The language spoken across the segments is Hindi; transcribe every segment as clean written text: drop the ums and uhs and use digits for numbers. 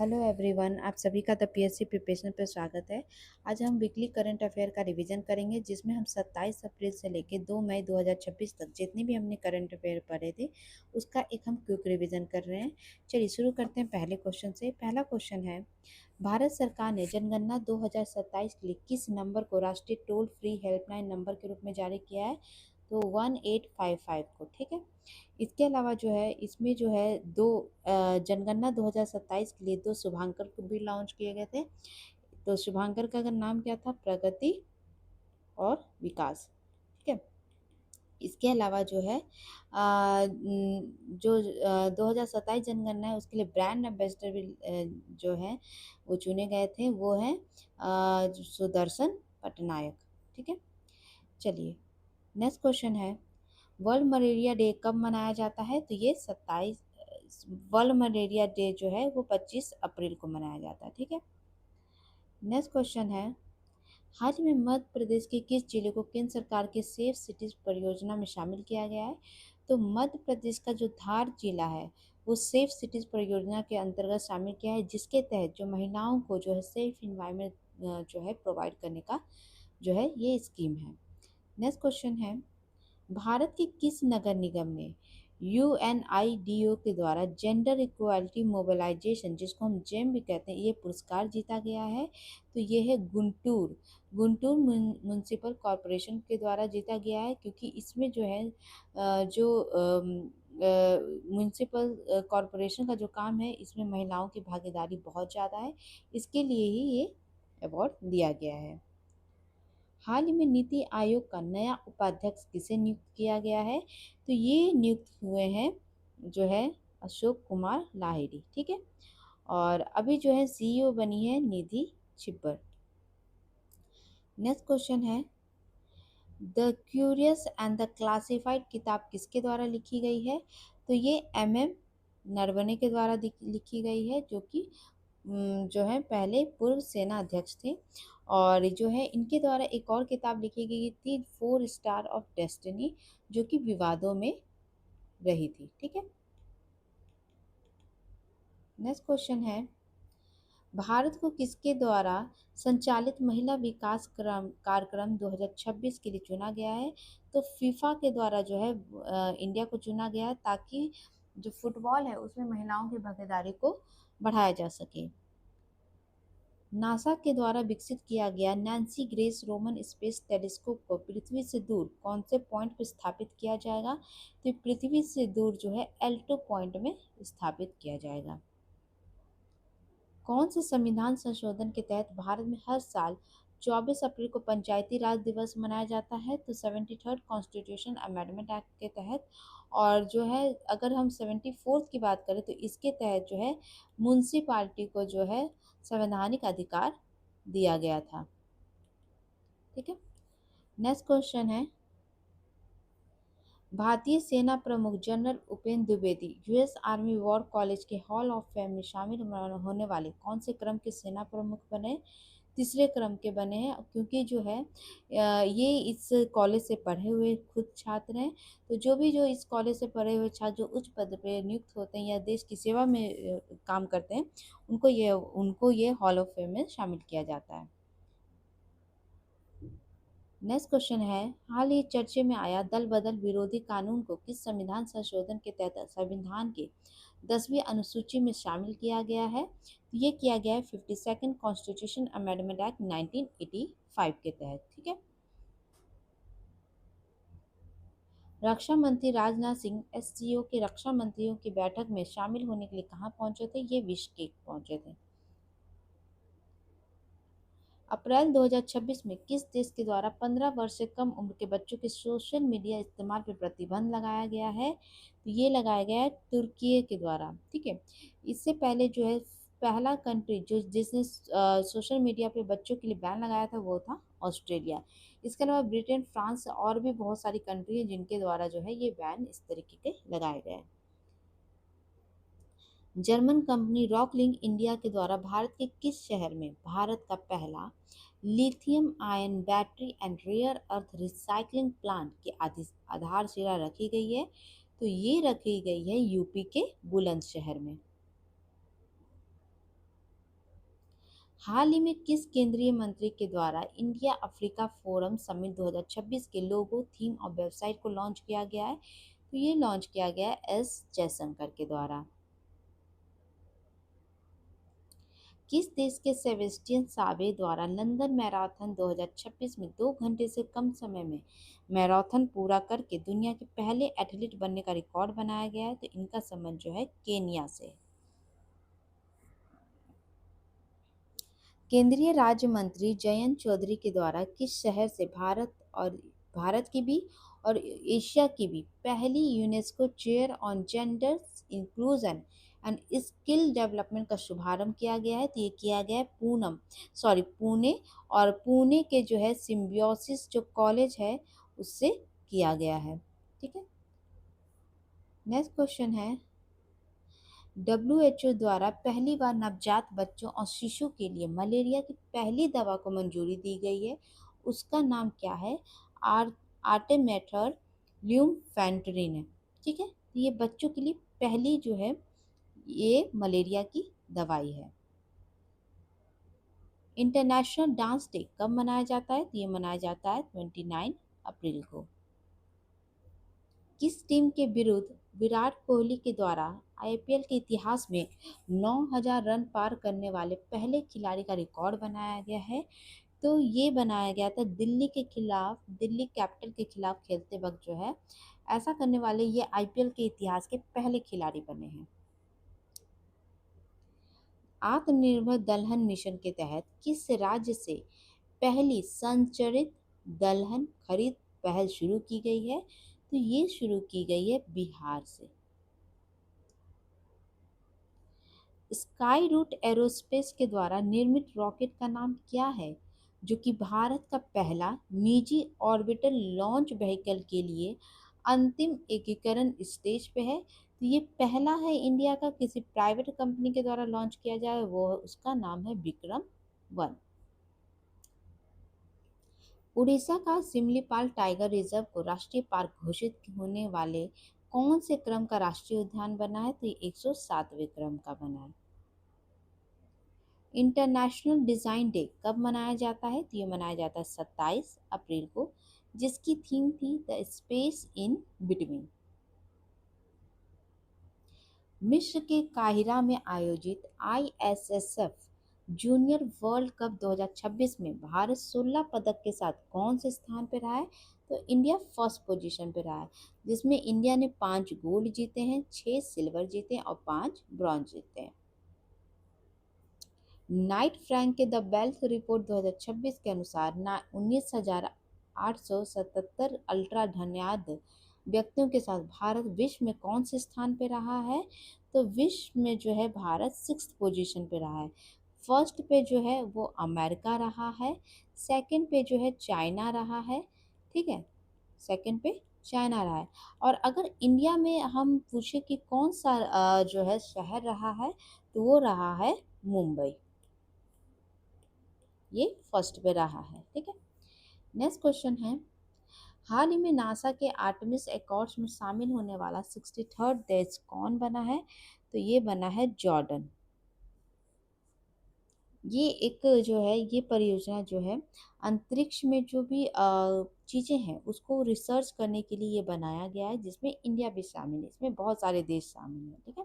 हेलो एवरीवन, आप सभी का द पीएससी प्रिपरेशन पर स्वागत है। आज हम वीकली करंट अफेयर का रिवीजन करेंगे, जिसमें हम 27 अप्रैल से लेकर 2 मई 2026 तक जितने भी हमने करंट अफेयर पढ़े थे उसका एक हम क्विक रिवीजन कर रहे हैं। चलिए शुरू करते हैं पहले क्वेश्चन से। पहला क्वेश्चन है, भारत सरकार ने जनगणना 2027 के लिए किस नंबर को राष्ट्रीय टोल फ्री हेल्पलाइन नंबर के रूप में जारी किया है? तो 1855 को। ठीक है। इसके अलावा जो है इसमें जो है जनगणना 2027 के लिए दो शुभांकर को भी लॉन्च किए गए थे। तो शुभांकर का नाम क्या था? प्रगति और विकास। ठीक है। इसके अलावा जो है 2027 जनगणना है उसके लिए ब्रांड एम्बेसडर भी जो है वो चुने गए थे, वो है सुदर्शन पटनायक। ठीक है। चलिए नेक्स्ट क्वेश्चन है, वर्ल्ड मलेरिया डे कब मनाया जाता है? तो ये 27 वर्ल्ड मलेरिया डे जो है वो 25 अप्रैल को मनाया जाता है। ठीक है। नेक्स्ट क्वेश्चन है, हाल ही में मध्य प्रदेश के किस जिले को केंद्र सरकार के सेफ सिटीज परियोजना में शामिल किया गया है? तो मध्य प्रदेश का जो धार जिला है वो सेफ सिटीज परियोजना के अंतर्गत शामिल किया है, जिसके तहत जो महिलाओं को जो है सेफ इन्वायरमेंट जो है प्रोवाइड करने का जो है ये स्कीम है। नेक्स्ट क्वेश्चन है, भारत के किस नगर निगम ने यूएनआईडीओ के द्वारा जेंडर इक्वालिटी मोबिलाइजेशन, जिसको हम जेम भी कहते हैं, ये पुरस्कार जीता गया है? तो ये है गुंटूर गुंटूर म्यूनिसिपल कॉरपोरेशन के द्वारा जीता गया है, क्योंकि इसमें जो है जो म्यूनिसिपल कॉरपोरेशन का जो काम है इसमें महिलाओं की भागीदारी बहुत ज़्यादा है, इसके लिए ही ये अवार्ड दिया गया है। हाल ही में नीति आयोग का नया उपाध्यक्ष किसे नियुक्त किया गया है? तो ये नियुक्त हुए हैं जो है अशोक कुमार लाहिड़ी। ठीक है। और अभी जो है सीईओ बनी है निधि छिब्बर। नेक्स्ट क्वेश्चन है, the curious and the classified किताब किसके द्वारा लिखी गई है? तो ये एम नरवणे के द्वारा लिखी गई है, जो कि जो है पहले पूर्व सेना अध्यक्ष थे। और जो है इनके द्वारा एक और किताब लिखी गई थी, 4 स्टार ऑफ डेस्टिनी, जो कि विवादों में रही थी। ठीक है। नेक्स्ट क्वेश्चन है, भारत को किसके द्वारा संचालित महिला विकास कार्यक्रम 2026 के लिए चुना गया है? तो फीफा के द्वारा जो है इंडिया को चुना गया है, ताकि जो फुटबॉल है उसमें महिलाओं की भागीदारी को बढ़ाया जा सके। नासा के द्वारा विकसित किया गया Nancy grace Roman space telescope को पृथ्वी से दूर कौन से पॉइंट पर स्थापित किया जाएगा? तो पृथ्वी से दूर जो है एल्टो पॉइंट में स्थापित किया जाएगा। कौन से संविधान संशोधन के तहत भारत में हर साल 24 अप्रैल को पंचायती राज दिवस मनाया जाता है? तो 73rd कॉन्स्टिट्यूशन अमेंडमेंट एक्ट के तहत। और जो है अगर हम 74th की बात करें तो इसके तहत जो है म्यूनसिपालिटी को जो है संवैधानिक अधिकार दिया गया था। ठीक है। नेक्स्ट क्वेश्चन है, भारतीय सेना प्रमुख general Upendra Dwivedi US army war college के हॉल ऑफ फेम में शामिल होने वाले कौन से क्रम के सेना प्रमुख बने? तीसरे क्रम के बने हैं, क्योंकि जो है ये इस कॉलेज से पढ़े हुए खुद छात्र हैं। तो जो इस कॉलेज से पढ़े हुए छात्र जो उच्च पद पे नियुक्त होते हैं या देश की सेवा में काम करते हैं, उनको ये हॉल ऑफ फेम में शामिल किया जाता है। नेक्स्ट क्वेश्चन है, हाल ही चर्चे में आया दल बदल विरोधी कानून को किस संविधान संशोधन के तहत संविधान के 10वीं अनुसूची में शामिल किया गया है? तो ये किया गया है 52nd कॉन्स्टिट्यूशन अमेंडमेंट एक्ट 1985 के तहत। ठीक है। रक्षा मंत्री राजनाथ सिंह एससीओ के रक्षा मंत्रियों की बैठक में शामिल होने के लिए कहाँ पहुंचे थे? ये बिश्केक पहुंचे थे। अप्रैल 2026 में किस देश के द्वारा 15 वर्ष से कम उम्र के बच्चों के सोशल मीडिया इस्तेमाल पर प्रतिबंध लगाया गया है? तो ये लगाया गया है तुर्की के द्वारा। ठीक है। इससे पहले जो है पहला कंट्री जो जिसने सोशल मीडिया पे बच्चों के लिए बैन लगाया था वो था ऑस्ट्रेलिया। इसके अलावा ब्रिटेन, फ्रांस और भी बहुत सारी कंट्री हैं जिनके द्वारा जो है ये बैन इस तरीके के लगाए गए हैं। जर्मन कंपनी रॉकलिंग इंडिया के द्वारा भारत के किस शहर में भारत का पहला lithium ion battery and rare earth recycling plant की आधारशिला रखी गई है? तो ये रखी गई है यूपी के बुलंदशहर में। हाल ही में किस केंद्रीय मंत्री के द्वारा इंडिया अफ्रीका फोरम समिट 2026 के लोगो, थीम और वेबसाइट को लॉन्च किया गया है? तो ये लॉन्च किया गया है एस जयशंकर के द्वारा। किस देश के सेबेस्टियन सावे द्वारा लंदन मैराथन 2026 में 2 घंटे से कम समय में मैराथन पूरा करके दुनिया के पहले एथलीट बनने का रिकॉर्ड बनाया गया है? तो इनका संबंध जो है केनिया से है। केंद्रीय राज्य मंत्री जयंत चौधरी के द्वारा किस शहर से भारत की भी और एशिया की भी पहली UNESCO chair on gender inclusion and skill development का शुभारंभ किया गया है? तो ये किया गया है पुणे, और पुणे के जो है सिम्बियोसिस जो कॉलेज है उससे किया गया है। ठीक है। नेक्स्ट क्वेश्चन है, डब्ल्यूएचओ द्वारा पहली बार नवजात बच्चों और शिशु के लिए मलेरिया की पहली दवा को मंजूरी दी गई है, उसका नाम क्या है? आर आर्टेमेटर ल्यूमफेंट्रिन है। ठीक है, तो ये बच्चों के लिए पहली जो है ये मलेरिया की दवाई है। इंटरनेशनल डांस डे कब मनाया जाता है? तो ये मनाया जाता है 29 अप्रैल को। किस टीम के विरुद्ध विराट कोहली के द्वारा आईपीएल के इतिहास में 9,000 रन पार करने वाले पहले खिलाड़ी का रिकॉर्ड बनाया गया है? तो ये बनाया गया था दिल्ली के खिलाफ, दिल्ली कैपिटल के खिलाफ खेलते वक्त जो है ऐसा करने वाले ये आईपीएल के इतिहास के पहले खिलाड़ी बने हैं। आत्मनिर्भर दलहन मिशन के तहत किस राज्य से पहली संचरित दलहन खरीद पहल शुरू की गई है? तो ये शुरू की गई है बिहार से। स्काई रूट एरोस्पेस के द्वारा निर्मित रॉकेट का नाम क्या है, जो कि भारत का पहला निजी ऑर्बिटल लॉन्च व्हीकल के लिए अंतिम एकीकरण स्टेज पे है? तो ये पहला है इंडिया का किसी प्राइवेट कंपनी के द्वारा लॉन्च किया जाए, वो उसका नाम है विक्रम 1। उड़ीसा का सिमलीपाल टाइगर रिजर्व को राष्ट्रीय पार्क घोषित होने वाले कौन से क्रम का राष्ट्रीय उद्यान बना है? तो ये 107वें क्रम का बना है। इंटरनेशनल डिज़ाइन डे कब मनाया जाता है? तो ये मनाया जाता है 27 अप्रैल को, जिसकी थीम थी द स्पेस इन बिटवीन। मिस्र के काहिरा में आयोजित आईएसएसएफ जूनियर वर्ल्ड कप 2026 में भारत 16 पदक के साथ कौन से स्थान पर रहा है? तो इंडिया फर्स्ट पोजीशन पर रहा है, जिसमें इंडिया ने 5 गोल्ड जीते हैं, 6 सिल्वर जीते हैं और 5 ब्रॉन्ज जीते हैं। नाइट फ्रैंक के द वेल्थ रिपोर्ट 2026 के अनुसार 19,877 अल्ट्रा धनाढ्य व्यक्तियों के साथ भारत विश्व में कौन से स्थान पे रहा है? तो विश्व में जो है भारत 6th पोजीशन पे रहा है। फर्स्ट पे जो है वो अमेरिका रहा है, सेकंड पे जो है चाइना रहा है। ठीक है, सेकंड पे चाइना रहा है। और अगर इंडिया में हम पूछे कि कौन सा जो है शहर रहा है, तो वो रहा है मुंबई, ये फर्स्ट पे रहा है। ठीक है। नेक्स्ट क्वेश्चन है, हाल ही में नासा के आर्टेमिस एकॉर्ड्स में शामिल होने वाला 63rd देश कौन बना है? तो ये बना है जॉर्डन। ये एक जो है ये परियोजना जो है अंतरिक्ष में जो भी चीज़ें हैं उसको रिसर्च करने के लिए ये बनाया गया है, जिसमें इंडिया भी शामिल है, इसमें बहुत सारे देश शामिल हैं। ठीक है।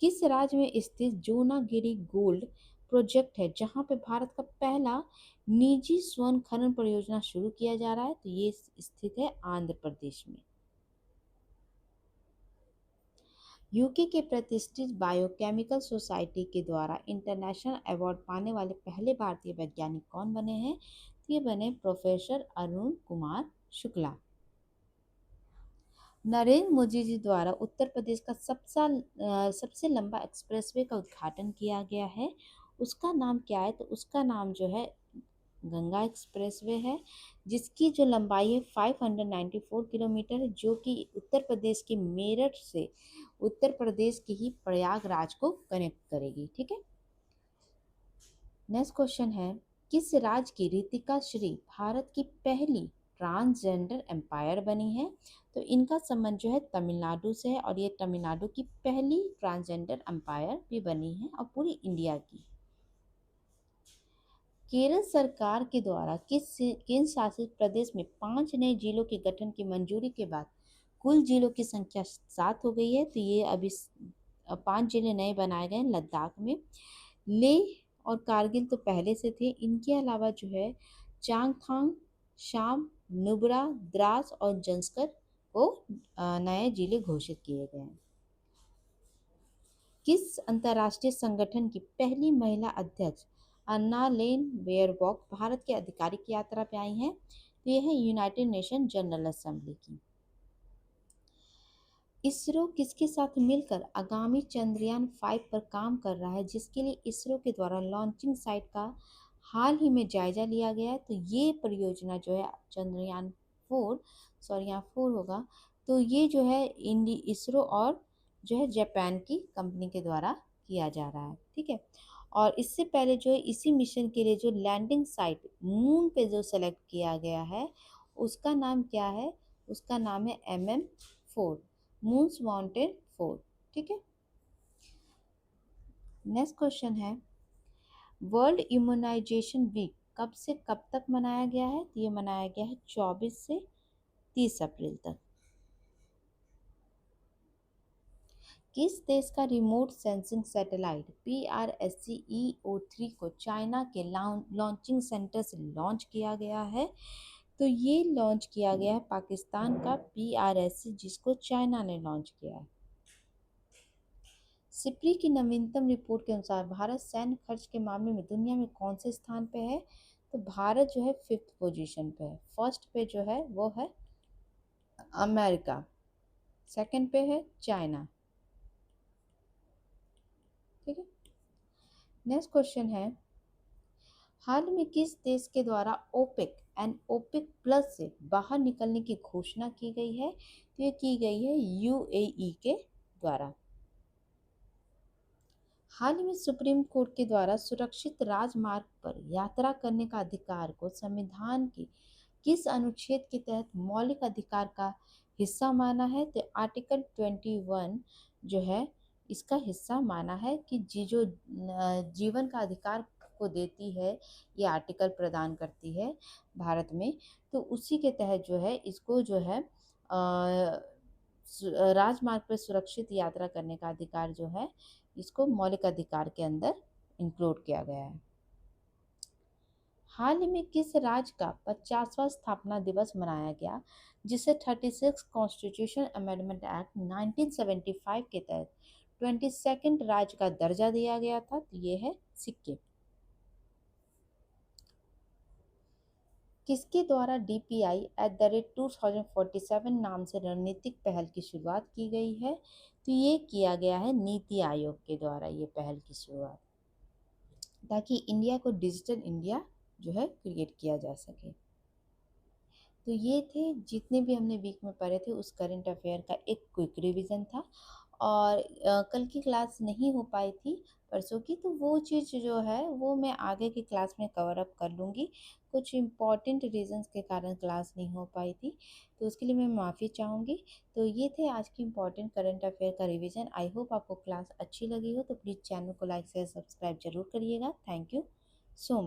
किस राज्य में स्थित जोनागिरी गोल्ड प्रोजेक्ट है जहां पे भारत का पहला निजी स्वर्ण खनन परियोजना शुरू किया जा रहा है? तो ये स्थित है आंध्र प्रदेश में। यूके के प्रतिष्ठित बायोकेमिकल सोसाइटी के द्वारा इंटरनेशनल अवार्ड पाने वाले पहले भारतीय वैज्ञानिक कौन बने हैं? तो ये बने प्रोफेसर अरुण कुमार शुक्ला। नरेंद्र मोदी जी द्वारा उत्तर प्रदेश का सबसे लंबा एक्सप्रेसवे का उद्घाटन किया गया है, उसका नाम क्या है? तो उसका नाम जो है गंगा एक्सप्रेसवे है, जिसकी जो लंबाई है 594 किलोमीटर है, जो कि उत्तर प्रदेश के मेरठ से उत्तर प्रदेश के ही प्रयागराज को कनेक्ट करेगी। ठीक है। नेक्स्ट क्वेश्चन है, किस राज्य की ऋतिका श्री भारत की पहली ट्रांसजेंडर एम्पायर बनी है। तो इनका संबंध जो है तमिलनाडु से है और ये तमिलनाडु की पहली ट्रांसजेंडर एम्पायर भी बनी है और पूरी इंडिया की। केरल सरकार के द्वारा किस केंद्र शासित प्रदेश में 5 नए जिलों के गठन की मंजूरी के बाद कुल जिलों की संख्या 7 हो गई है। तो ये अभी 5 जिले नए बनाए गए हैं लद्दाख में। लेह और कारगिल तो पहले से थे। इनके अलावा जो है चांगथांग, शाम, नुब्रा, द्रास और जंस्कर को नए जिले घोषित किए गए हैं। किस अंतर्राष्ट्रीय संगठन की पहली महिला अध्यक्ष अन्नालेन बेयरबॉक भारत के आधिकारिक यात्रा पे आई हैं? तो ये है यूनाइटेड नेशन जनरल असेंबली की। इसरो किसके साथ मिलकर आगामी चंद्रयान 5 पर काम कर रहा है, जिसके लिए इसरो के द्वारा लॉन्चिंग साइट का हाल ही में जायजा लिया गया है? तो ये परियोजना जो है चंद्रयान 4, सॉरी यहाँ 4 होगा, तो ये जो है इंडी इसरो और जो है जापान की कंपनी के द्वारा किया जा रहा है। ठीक है। और इससे पहले जो है इसी मिशन के लिए जो लैंडिंग साइट मून पे जो सेलेक्ट किया गया है उसका नाम क्या है? उसका नाम है MM4, मून्स माउंटेन 4। ठीक है। नेक्स्ट क्वेश्चन है वर्ल्ड इम्यूनाइजेशन वीक कब से कब तक मनाया गया है? तो ये मनाया गया है 24 से 30 अप्रैल तक। किस देश का रिमोट सेंसिंग सैटेलाइट PRSC-EO3 को चाइना के लॉन्चिंग सेंटर से लॉन्च किया गया है? तो ये लॉन्च किया गया है पाकिस्तान का PRSC, जिसको चाइना ने लॉन्च किया है। सिप्री की नवीनतम रिपोर्ट के अनुसार भारत सैन्य खर्च के मामले में दुनिया में कौन से स्थान पे है? तो भारत जो है 5th पोजीशन पे है। फर्स्ट पे जो है वो है अमेरिका, सेकंड पे है चाइना। ठीक है। नेक्स्ट क्वेश्चन है हाल में किस देश के द्वारा ओपेक एंड ओपेक प्लस से बाहर निकलने की घोषणा की गई है? तो ये की गई है UAE के द्वारा। हाल ही में सुप्रीम कोर्ट के द्वारा सुरक्षित राजमार्ग पर यात्रा करने का अधिकार को संविधान के किस अनुच्छेद के तहत मौलिक अधिकार का हिस्सा माना है? तो आर्टिकल 21 जो है इसका हिस्सा माना है कि जो जीवन का अधिकार को देती है, ये आर्टिकल प्रदान करती है भारत में। तो उसी के तहत जो है इसको जो है राजमार्ग पर सुरक्षित यात्रा करने का अधिकार जो है इसको मौलिक अधिकार के अंदर इंक्लूड किया गया है। हाल ही में किस राज्य का 50वां स्थापना दिवस मनाया गया, जिसे 36 कॉन्स्टिट्यूशन अमेंडमेंट एक्ट 1975 के तहत 22nd राज्य का दर्जा दिया गया था? तो ये है सिक्किम। किसके द्वारा DPI@2047 नाम से रणनीतिक पहल की शुरुआत की गई है? तो ये किया गया है नीति आयोग के द्वारा ये पहल की शुरुआत, ताकि इंडिया को डिजिटल इंडिया जो है क्रिएट किया जा सके। तो ये थे जितने भी हमने वीक में पढ़े थे उस करंट अफेयर का एक क्विक रिवीजन था। और कल की क्लास नहीं हो पाई थी परसों की, तो वो चीज़ जो है वो मैं आगे की क्लास में कवर अप कर लूँगी। कुछ इम्पॉर्टेंट रीजंस के कारण क्लास नहीं हो पाई थी, तो उसके लिए मैं माफ़ी चाहूँगी। तो ये थे आज की इम्पॉर्टेंट करंट अफेयर का रिवीजन। आई होप आपको क्लास अच्छी लगी हो, तो प्लीज़ चैनल को लाइक शेयर सब्सक्राइब जरूर करिएगा। Thank you so much.